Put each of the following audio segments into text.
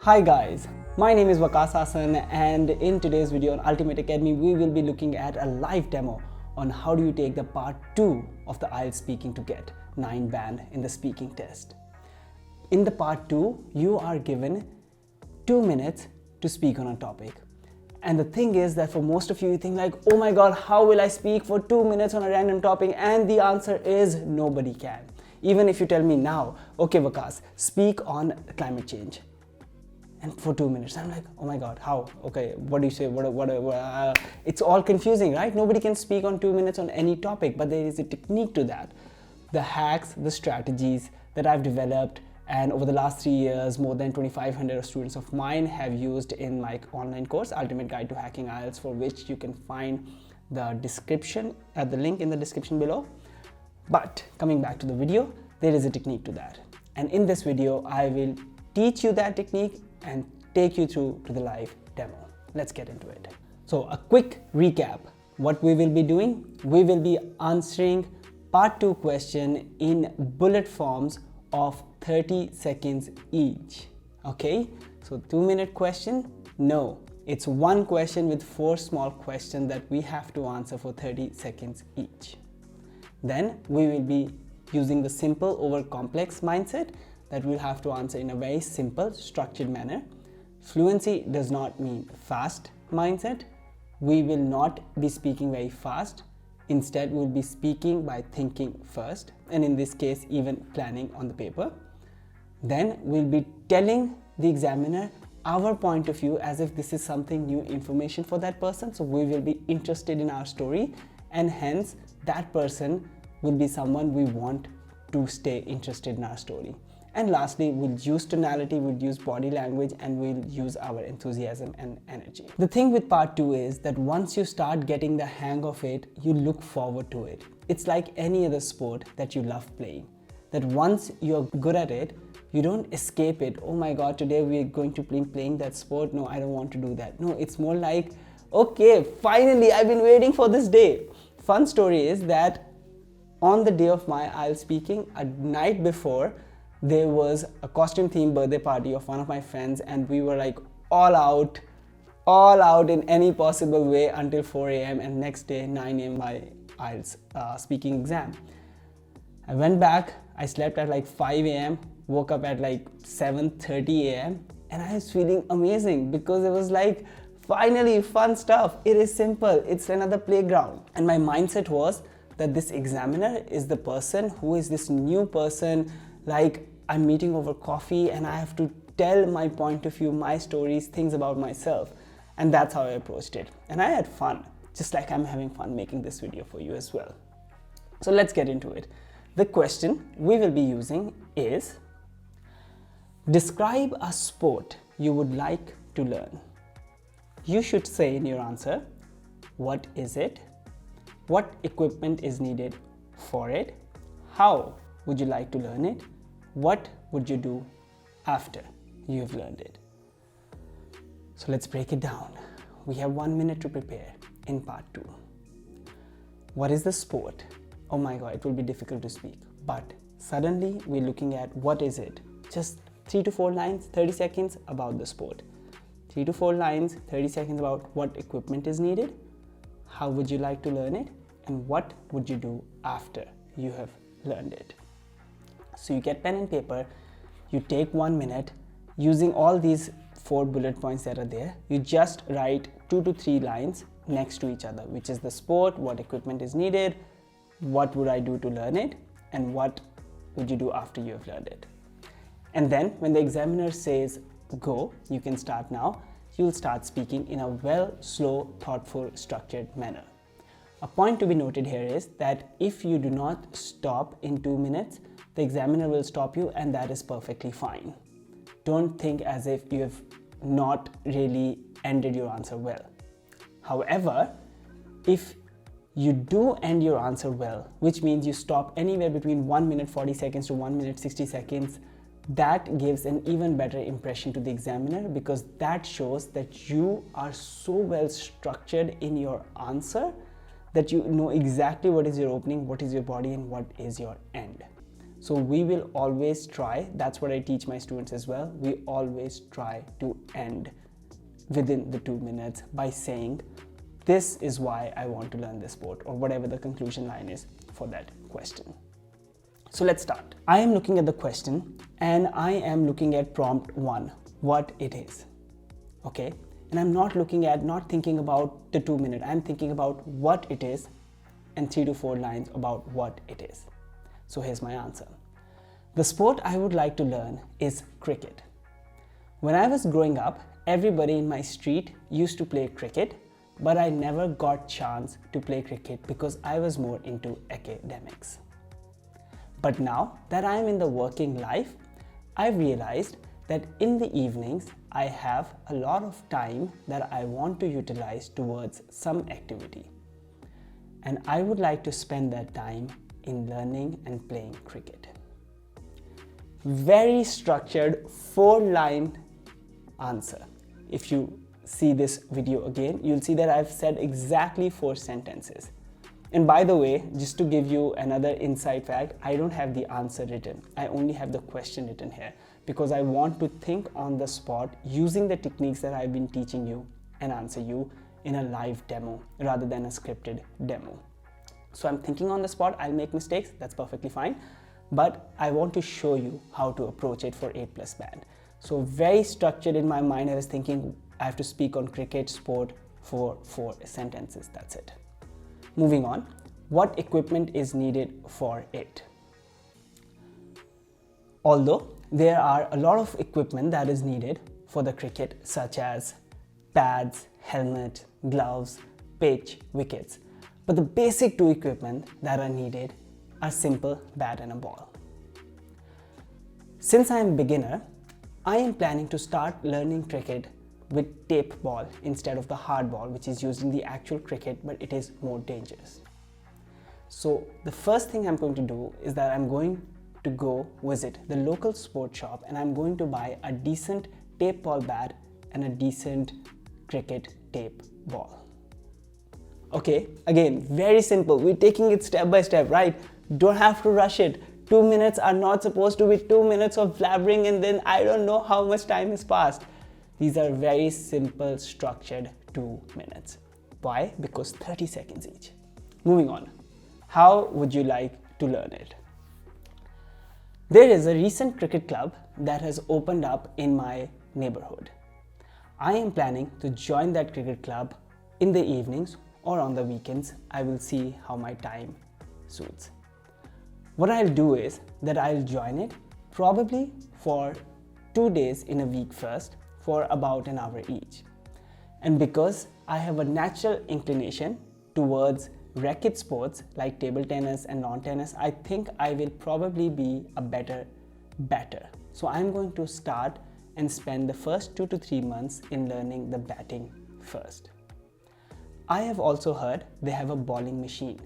Hi guys, my name is Wakas Hassan, and in today's video on Ultimate Academy we will be looking at a live demo on how do you take the part 2 of the IELTS speaking to get 9 band in the speaking test. In the part 2 you are given 2 minutes to speak on a topic. And the thing is that for most of you, you think like, oh my god, how will I speak for 2 minutes on a random topic? And the answer is nobody can. Even if you tell me now, okay Wakas, speak on climate change. And for 2 minutes, I'm like, oh my god, how? Okay, what do you say? It's all confusing, right? Nobody can speak on 2 minutes on any topic, but there is a technique to that. The hacks, the strategies that I've developed, and over the last 3 years, more than 2,500 students of mine have used in my online course, Ultimate Guide to Hacking IELTS, for which you can find the description, the link in the description below. But coming back to the video, there is a technique to that. And in this video, I will teach you that technique and take you through to the live demo. Let's get into it. So a quick recap, what we will be doing, we will be answering part 2 question in bullet forms of 30 seconds each. Okay, so 2-minute question? No, it's one question with 4 small questions that we have to answer for 30 seconds each. Then we will be using the simple over complex mindset that we'll have to answer in a very simple, structured manner. Fluency does not mean fast mindset. We will not be speaking very fast. Instead, we'll be speaking by thinking first, and in this case, even planning on the paper. Then we'll be telling the examiner our point of view as if this is something new information for that person. So we will be interested in our story, and hence that person will be someone we want to stay interested in our story. And lastly, we'll use tonality, we'll use body language, and we'll use our enthusiasm and energy. The thing with part 2 is that once you start getting the hang of it, you look forward to it. It's like any other sport that you love playing. That once you're good at it, you don't escape it. Oh my god, today we're going to be playing that sport. No, I don't want to do that. No, it's more like, okay, finally, I've been waiting for this day. Fun story is that on the day of my IELTS speaking, a night before, there was a costume themed birthday party of one of my friends, and we were like all out in any possible way until 4 a.m. and next day 9 a.m. my IELTS speaking exam. I went back, I slept at like 5 a.m., woke up at like 7:30 a.m. and I was feeling amazing because it was like finally fun stuff. It is simple, it's another playground. And my mindset was that this examiner is the person who is this new person, like I'm meeting over coffee and I have to tell my point of view, my stories, things about myself. And that's how I approached it. And I had fun, just like I'm having fun making this video for you as well. So let's get into it. The question we will be using is, describe a sport you would like to learn. You should say in your answer, what is it? What equipment is needed for it? How would you like to learn it? What would you do after you have learned it? So let's break it down. We have 1 minute to prepare in part 2. What is the sport? Oh my god, it will be difficult to speak. But suddenly we're looking at what is it? Just 3 to 4 lines, 30 seconds about the sport. 3 to 4 lines, 30 seconds about what equipment is needed. How would you like to learn it? And what would you do after you have learned it? So you get pen and paper, you take 1 minute, using all these 4 bullet points that are there, you just write 2 to 3 lines next to each other, which is the sport, what equipment is needed, what would I do to learn it, and what would you do after you have learned it. And then when the examiner says go, you can start now, you'll start speaking in a well, slow, thoughtful, structured manner. A point to be noted here is that if you do not stop in 2 minutes, the examiner will stop you, and that is perfectly fine. Don't think as if you have not really ended your answer well. However, if you do end your answer well, which means you stop anywhere between 1 minute 40 seconds to 1 minute 60 seconds, that gives an even better impression to the examiner, because that shows that you are so well structured in your answer that you know exactly what is your opening, what is your body, and what is your end. So we will always try, that's what I teach my students as well, we always try to end within the 2 minutes by saying, this is why I want to learn this sport, or whatever the conclusion line is for that question. So let's start. I am looking at the question and I am looking at prompt 1, what it is. Okay? And I'm not thinking about the 2 minute. I'm thinking about what it is and 3 to 4 lines about what it is. So here's my answer. The sport I would like to learn is cricket. When I was growing up, everybody in my street used to play cricket, but I never got chance to play cricket because I was more into academics. But now that I am in the working life, I've realized that in the evenings, I have a lot of time that I want to utilize towards some activity. And I would like to spend that time in learning and playing cricket. Very structured 4-line answer. If you see this video again, you'll see that I've said exactly 4 sentences. And by the way, just to give you another inside fact, I don't have the answer written. I only have the question written here because I want to think on the spot using the techniques that I've been teaching you and answer you in a live demo rather than a scripted demo. So I'm thinking on the spot, I'll make mistakes, that's perfectly fine. But I want to show you how to approach it for 8+ band. So very structured in my mind, I was thinking I have to speak on cricket sport for 4 sentences, that's it. Moving on, what equipment is needed for it? Although there are a lot of equipment that is needed for the cricket, such as pads, helmet, gloves, pitch, wickets. But the basic 2 equipment that are needed are simple bat and a ball. Since I am a beginner, I am planning to start learning cricket with tape ball instead of the hard ball, which is used in the actual cricket, but it is more dangerous. So the first thing I'm going to do is that I'm going to go visit the local sports shop and I'm going to buy a decent tape ball bat and a decent cricket tape ball. Okay, again, very simple. We're taking it step by step, right? Don't have to rush it. 2 minutes are not supposed to be 2 minutes of blabbering and then I don't know how much time has passed. These are very simple, structured 2 minutes. Why? Because 30 seconds each. Moving on. How would you like to learn it? There is a recent cricket club that has opened up in my neighborhood. I am planning to join that cricket club in the evenings or on the weekends. I will see how my time suits. What I'll do is that I'll join it probably for 2 days in a week first, for about an hour each. And because I have a natural inclination towards racket sports like table tennis and lawn tennis, I think I will probably be a better batter. So I'm going to start and spend the first 2 to 3 months in learning the batting first. I have also heard they have a bowling machine.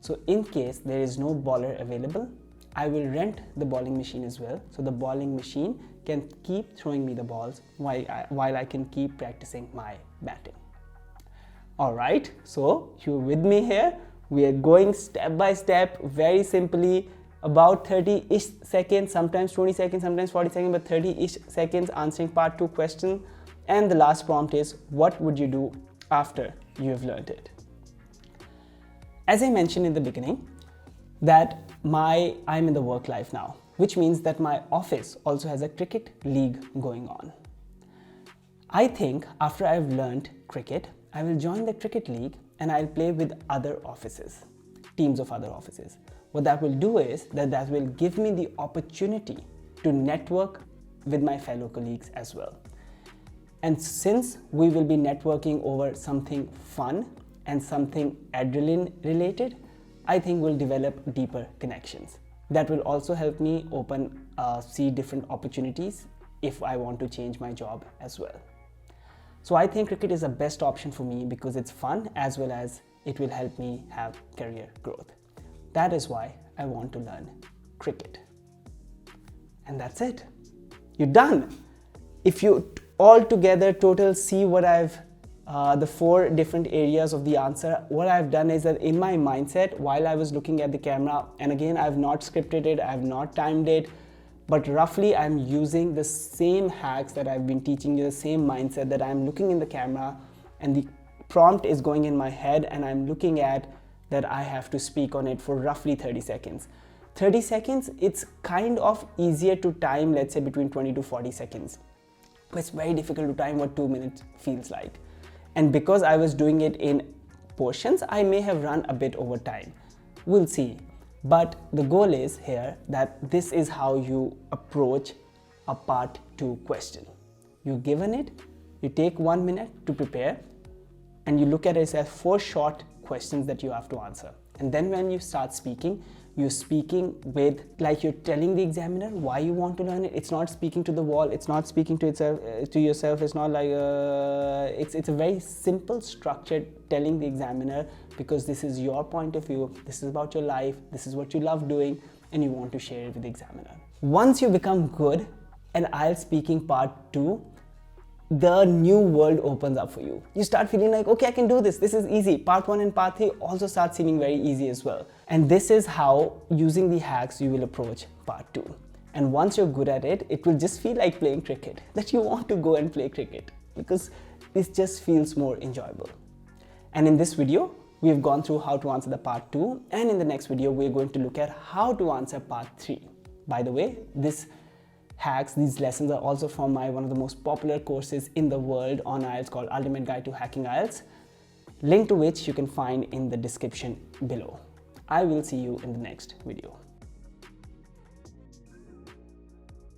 So in case there is no bowler available, I will rent the bowling machine as well. So the bowling machine can keep throwing me the balls while I can keep practicing my batting. Alright, so you're with me here. We are going step by step, very simply, about 30-ish seconds, sometimes 20 seconds, sometimes 40 seconds, but 30-ish seconds answering part 2 question. And the last prompt is, what would you do after you have learned it? As I mentioned in the beginning, that I'm in the work life now, which means that my office also has a cricket league going on. I think after I've learned cricket, I will join the cricket league and I'll play with other offices, teams of other offices. What that will do is that will give me the opportunity to network with my fellow colleagues as well. And since we will be networking over something fun and something adrenaline related, I think we'll develop deeper connections. That will also help me see different opportunities if I want to change my job as well. So I think cricket is the best option for me because it's fun as well as it will help me have career growth. That is why I want to learn cricket. And that's it. You're done. If you all together total see what I've the 4 different areas of the answer. What I've done is that in my mindset, while I was looking at the camera, and again, I've not scripted it, I've not timed it, but roughly I'm using the same hacks that I've been teaching you, the same mindset that I'm looking in the camera and the prompt is going in my head and I'm looking at that I have to speak on it for roughly 30 seconds. 30 seconds, it's kind of easier to time, let's say between 20 to 40 seconds. But it's very difficult to time what 2 minutes feels like. And because I was doing it in portions, I may have run a bit over time. We'll see. But the goal is here that this is how you approach a part 2 question. You're given it, you take 1 minute to prepare, and you look at it as 4 short questions that you have to answer. And then when you start speaking, you're speaking with, like you're telling the examiner why you want to learn it. It's not speaking to the wall, it's not speaking to itself, to yourself. It's not like, it's a very simple structured telling the examiner, because this is your point of view, this is about your life, this is what you love doing, and you want to share it with the examiner. Once you become good at IELTS speaking part 2, the new world opens up for you. You start feeling like, okay, I can do this. This is easy. Part 1 and part 3 also start seeming very easy as well. And this is how, using the hacks, you will approach part 2. And once you're good at it, it will just feel like playing cricket, that you want to go and play cricket because this just feels more enjoyable. And in this video, we have gone through how to answer the part 2. And in the next video, we're going to look at how to answer part 3. By the way, these lessons are also from one of the most popular courses in the world on IELTS called Ultimate Guide to Hacking IELTS, link to which you can find in the description below. I will see you in the next video.